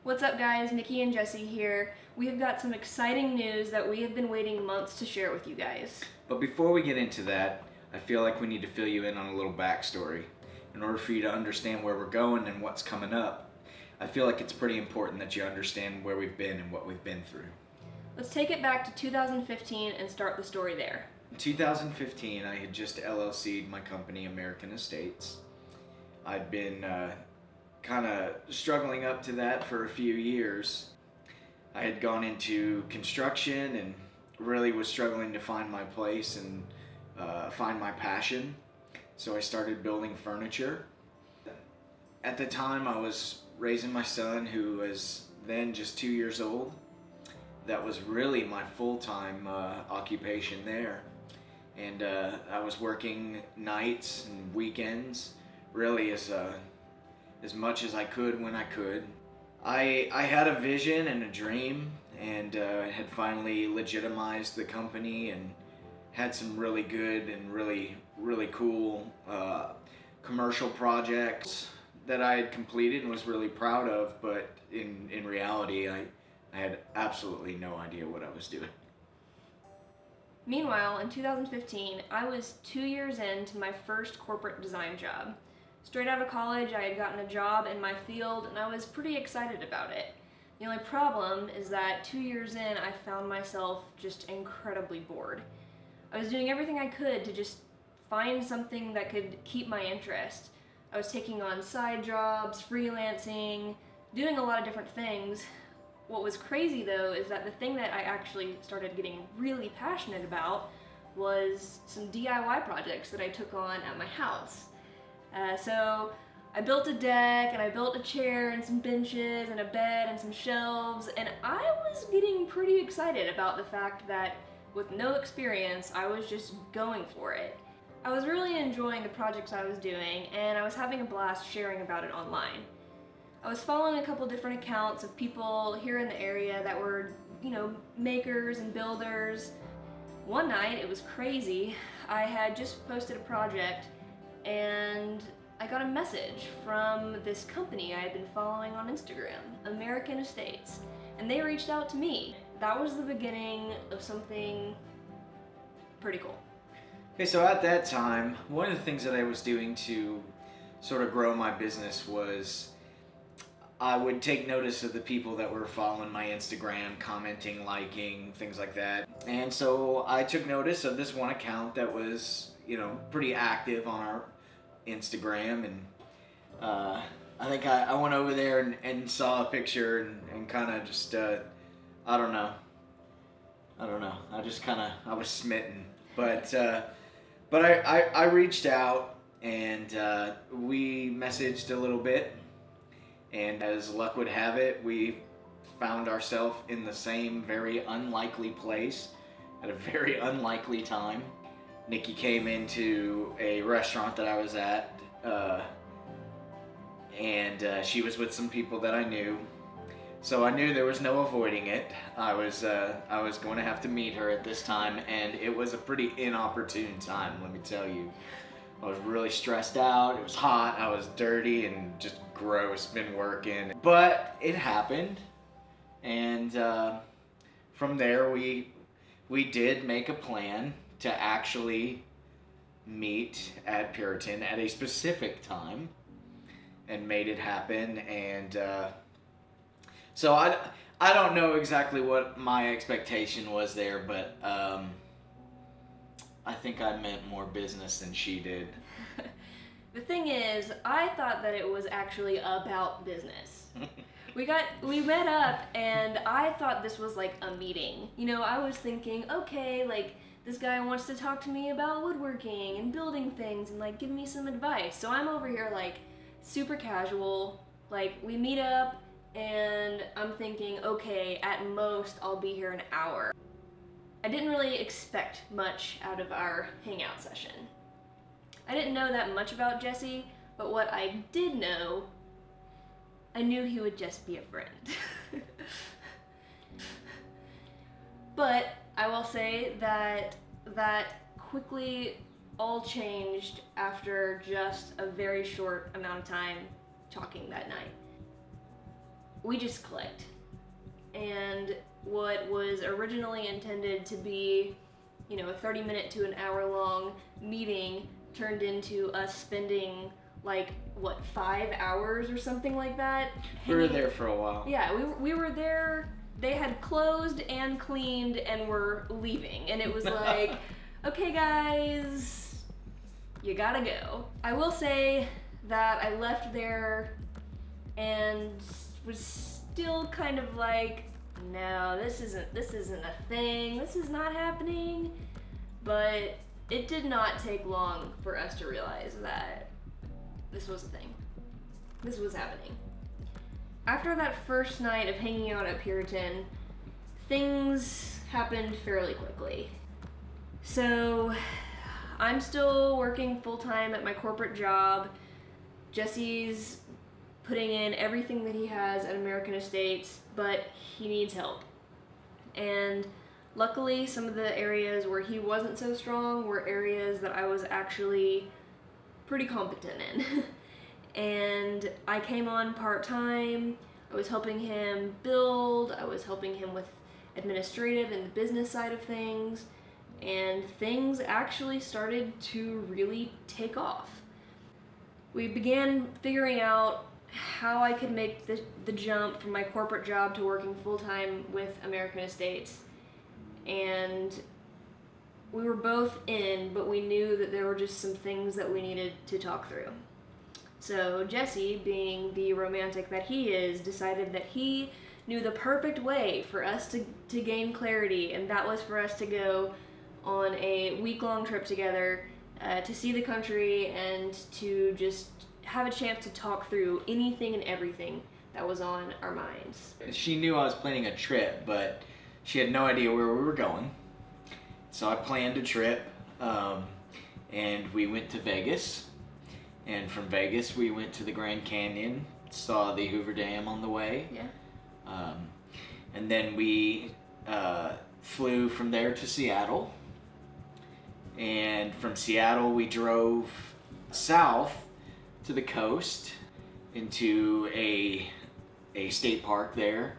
What's up guys, Nikki and Jesse here. We have got some exciting news that we have been waiting months to share with you guys. But before we get into that, I feel like we need to fill you in on a little backstory in order for you to understand where we're going and what's coming up. I feel like it's pretty important that you understand where we've been and what we've been through. Let's take it back to 2015 and start the story there. In 2015, I had just LLC'd my company, American Estates. I'd been kind of struggling up to that for a few years. I had gone into construction and really was struggling to find my place and find my passion. So I started building furniture. At the time, I was raising my son, who was then just 2 years old. That was really my full-time occupation there. And I was working nights and weekends, really as much as I could when I could. I had a vision and a dream, and had finally legitimized the company and had some really good and really cool commercial projects that I had completed and was really proud of, but in reality I had absolutely no idea what I was doing. Meanwhile, in 2015, I was 2 years into my first corporate design job. Straight out of college, I had gotten a job in my field and I was pretty excited about it. The only problem is that 2 years in, I found myself just incredibly bored. I was doing everything I could to just find something that could keep my interest. I was taking on side jobs, freelancing, doing a lot of different things. What was crazy though is that the thing that I actually started getting really passionate about was some DIY projects that I took on at my house. So I built a deck and I built a chair and some benches and a bed and some shelves, and I was getting pretty excited about the fact that with no experience, I was just going for it. I was really enjoying the projects I was doing, and I was having a blast sharing about it online. I was following a couple different accounts of people here in the area that were, makers and builders. One night, it was crazy, I had just posted a project and I got a message from this company I had been following on Instagram, American Estates, and they reached out to me. That was the beginning of something pretty cool. Okay, so at that time, one of the things that I was doing to sort of grow my business was I would take notice of the people that were following my Instagram, commenting, liking, things like that. And so I took notice of this one account that was, pretty active on our Instagram, and I think I went over there and saw a picture and kind of just, I don't know. I was smitten. But I reached out and we messaged a little bit, and as luck would have it, we found ourselves in the same very unlikely place at a very unlikely time. Niki came into a restaurant that I was at, and she was with some people that I knew. So I knew there was no avoiding it. I was going to have to meet her at this time, and it was a pretty inopportune time, let me tell you. I was really stressed out, it was hot, I was dirty and just gross, been working. But it happened, and from there we did make a plan to actually meet at Puritan at a specific time and made it happen. And so I don't know exactly what my expectation was there, but I think I meant more business than she did. The thing is, I thought that it was actually about business. We met up and I thought this was like a meeting. I was thinking, okay, like this guy wants to talk to me about woodworking and building things and like give me some advice. So I'm over here like super casual, like we meet up and I'm thinking, okay, at most I'll be here an hour. I didn't really expect much out of our hangout session. I didn't know that much about Jesse, but what I did know, I knew he would just be a friend. But I will say that quickly all changed after just a very short amount of time talking that night. we just clicked. And what was originally intended to be, a 30-minute to an hour-long meeting turned into us spending 5 hours or something like that. We were there for a while. Yeah, we were there. They had closed and cleaned and were leaving. And it was like, okay guys, you gotta go. I will say that I left there and was still kind of like, no, this isn't a thing. This is not happening. But it did not take long for us to realize that this was a thing. This was happening. After that first night of hanging out at Puritan, things happened fairly quickly. So, I'm still working full-time at my corporate job. Jesse's putting in everything that he has at American Estates, but he needs help. And luckily, some of the areas where he wasn't so strong were areas that I was actually pretty competent in. And I came on part-time. I was helping him build. I was helping him with administrative and the business side of things. And things actually started to really take off. We began figuring out how I could make the jump from my corporate job to working full-time with American Estates. And we were both in, but we knew that there were just some things that we needed to talk through. So Jesse, being the romantic that he is, decided that he knew the perfect way for us to gain clarity, and that was for us to go on a week-long trip together to see the country and to just have a chance to talk through anything and everything that was on our minds. She knew I was planning a trip, but she had no idea where we were going. So I planned a trip, and we went to Vegas. And from Vegas, we went to the Grand Canyon, saw the Hoover Dam on the way. Yeah. And then we flew from there to Seattle. And from Seattle, we drove south to the coast into a state park there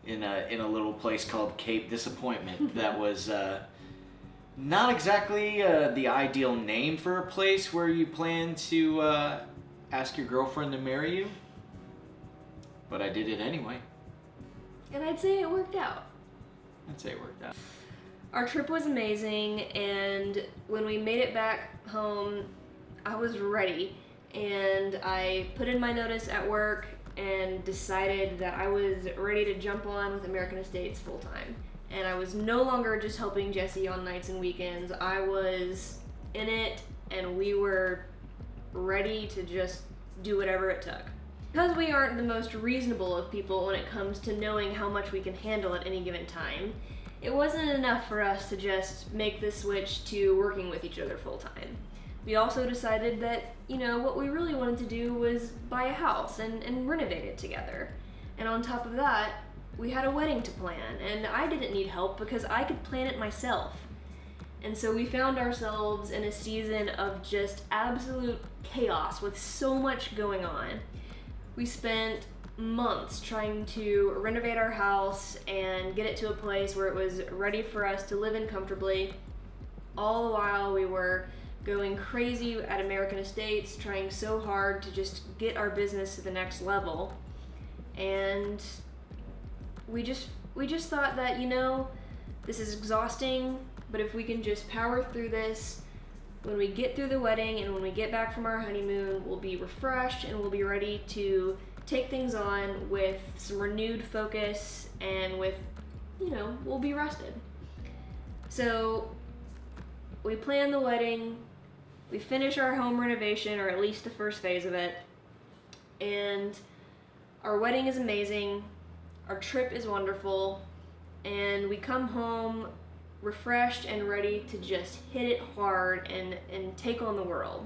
in a little place called Cape Disappointment. That was not exactly the ideal name for a place where you plan to ask your girlfriend to marry you, but I did it anyway. And I'd say it worked out. Our trip was amazing, and when we made it back home, I was ready, and I put in my notice at work and decided that I was ready to jump on with American Estates full time. And I was no longer just helping Jesse on nights and weekends. I was in it, and we were ready to just do whatever it took. Because we aren't the most reasonable of people when it comes to knowing how much we can handle at any given time, it wasn't enough for us to just make the switch to working with each other full time. We also decided that, what we really wanted to do was buy a house and renovate it together. And on top of that, we had a wedding to plan, and I didn't need help because I could plan it myself. And so we found ourselves in a season of just absolute chaos with so much going on. We spent months trying to renovate our house and get it to a place where it was ready for us to live in comfortably. All the while we were going crazy at American Estates, trying so hard to just get our business to the next level. And we just thought that, this is exhausting, but if we can just power through this, when we get through the wedding and when we get back from our honeymoon, we'll be refreshed and we'll be ready to take things on with some renewed focus and with, we'll be rested. So we plan the wedding, we finish our home renovation, or at least the first phase of it, and our wedding is amazing, our trip is wonderful, and we come home refreshed and ready to just hit it hard and take on the world.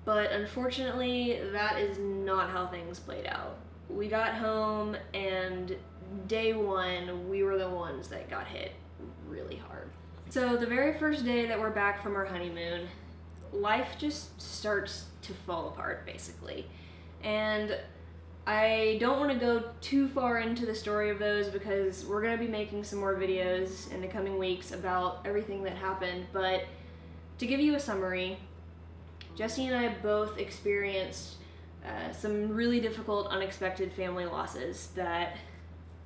But unfortunately, that is not how things played out. We got home, and day one, we were the ones that got hit really hard. So the very first day that we're back from our honeymoon, life just starts to fall apart, basically. And I don't want to go too far into the story of those because we're going to be making some more videos in the coming weeks about everything that happened, but to give you a summary, Jesse and I both experienced some really difficult, unexpected family losses that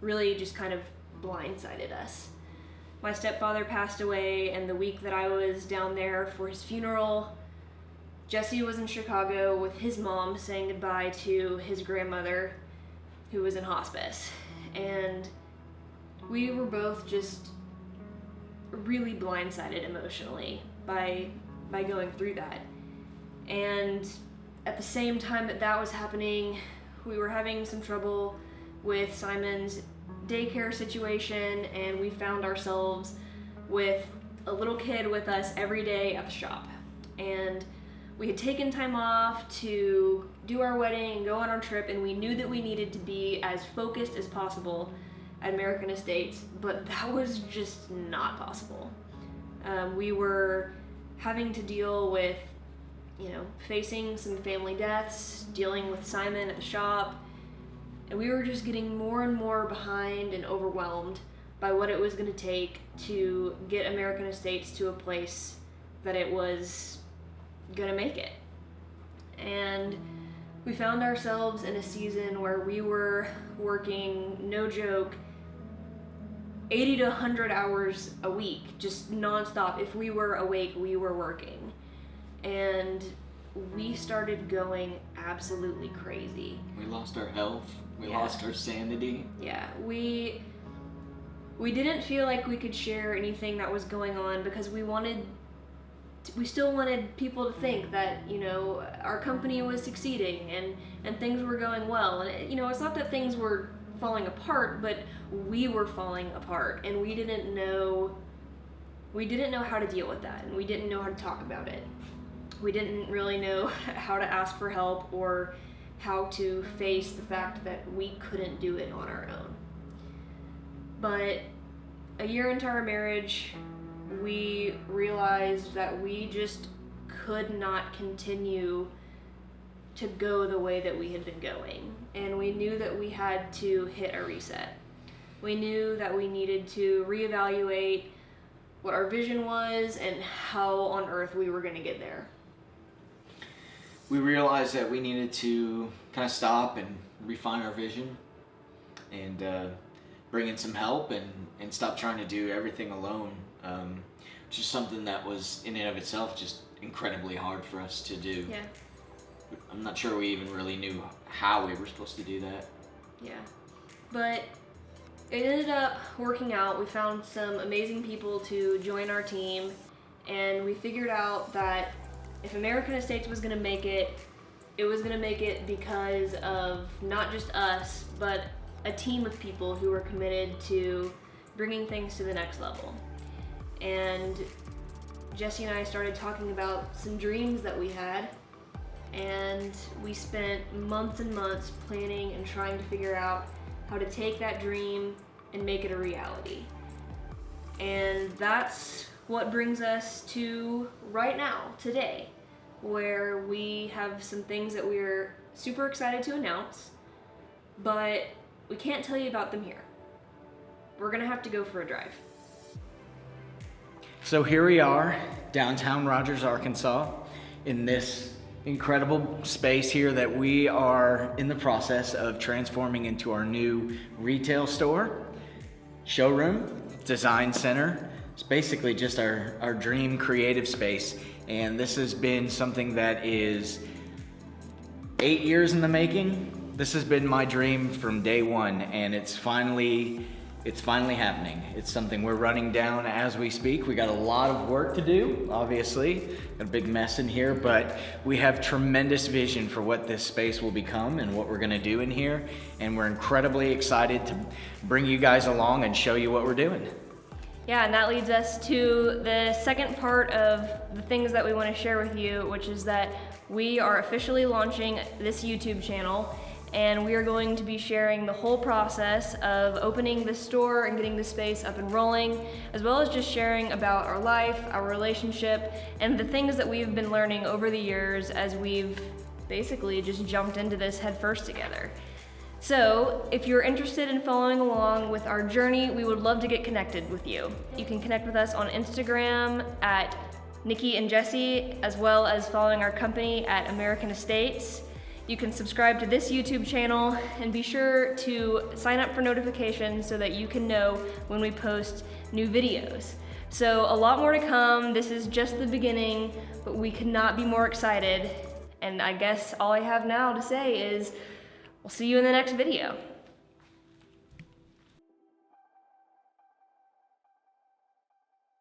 really just kind of blindsided us. My stepfather passed away, and the week that I was down there for his funeral, Jesse was in Chicago with his mom saying goodbye to his grandmother who was in hospice. And we were both just really blindsided emotionally by going through that. And at the same time that was happening, we were having some trouble with Simon's daycare situation, and we found ourselves with a little kid with us every day at the shop. And we had taken time off to do our wedding and go on our trip, and we knew that we needed to be as focused as possible at American Estates, but that was just not possible. We were having to deal with, facing some family deaths, dealing with Simon at the shop, and we were just getting more and more behind and overwhelmed by what it was going to take to get American Estates to a place that it was gonna make it. And we found ourselves in a season where we were working, no joke, 80 to 100 hours a week, just nonstop. If we were awake, we were working. And we started going absolutely crazy. We lost our health. We lost our sanity. Yeah, we didn't feel like we could share anything that was going on because we still wanted people to think that, our company was succeeding and things were going well. And, it's not that things were falling apart, but we were falling apart, and we didn't know how to deal with that, and we didn't know how to talk about it. We didn't really know how to ask for help or how to face the fact that we couldn't do it on our own. But a year into our marriage, we realized that we just could not continue to go the way that we had been going. And we knew that we had to hit a reset. We knew that we needed to reevaluate what our vision was and how on earth we were going to get there. We realized that we needed to kind of stop and refine our vision and bring in some help and stop trying to do everything alone. Which is something that was in and of itself just incredibly hard for us to do. Yeah. I'm not sure we even really knew how we were supposed to do that. Yeah. But it ended up working out. We found some amazing people to join our team, and we figured out that if American Estates was going to make it, it was going to make it because of not just us, but a team of people who were committed to bringing things to the next level. And Jesse and I started talking about some dreams that we had, and we spent months and months planning and trying to figure out how to take that dream and make it a reality. And that's what brings us to right now, today, where we have some things that we're super excited to announce, but we can't tell you about them here. We're gonna have to go for a drive. So here we are, downtown Rogers, Arkansas, in this incredible space here that we are in the process of transforming into our new retail store, showroom, design center. It's basically just our dream creative space. And this has been something that is 8 years in the making. This has been my dream from day one, and it's finally happening. It's something we're running down as we speak. We got a lot of work to do, obviously. Got a big mess in here, but we have tremendous vision for what this space will become and what we're gonna do in here. And we're incredibly excited to bring you guys along and show you what we're doing. Yeah, and that leads us to the second part of the things that we want to share with you, which is that we are officially launching this YouTube channel, and we are going to be sharing the whole process of opening the store and getting the space up and rolling, as well as just sharing about our life, our relationship, and the things that we've been learning over the years as we've basically just jumped into this head first together. So, if you're interested in following along with our journey, we would love to get connected with you. You can connect with us on Instagram at Niki and Jesse, as well as following our company at American Estates. You can subscribe to this YouTube channel and be sure to sign up for notifications so that you can know when we post new videos. So a lot more to come. This is just the beginning, but we could not be more excited. And I guess all I have now to say is we'll see you in the next video.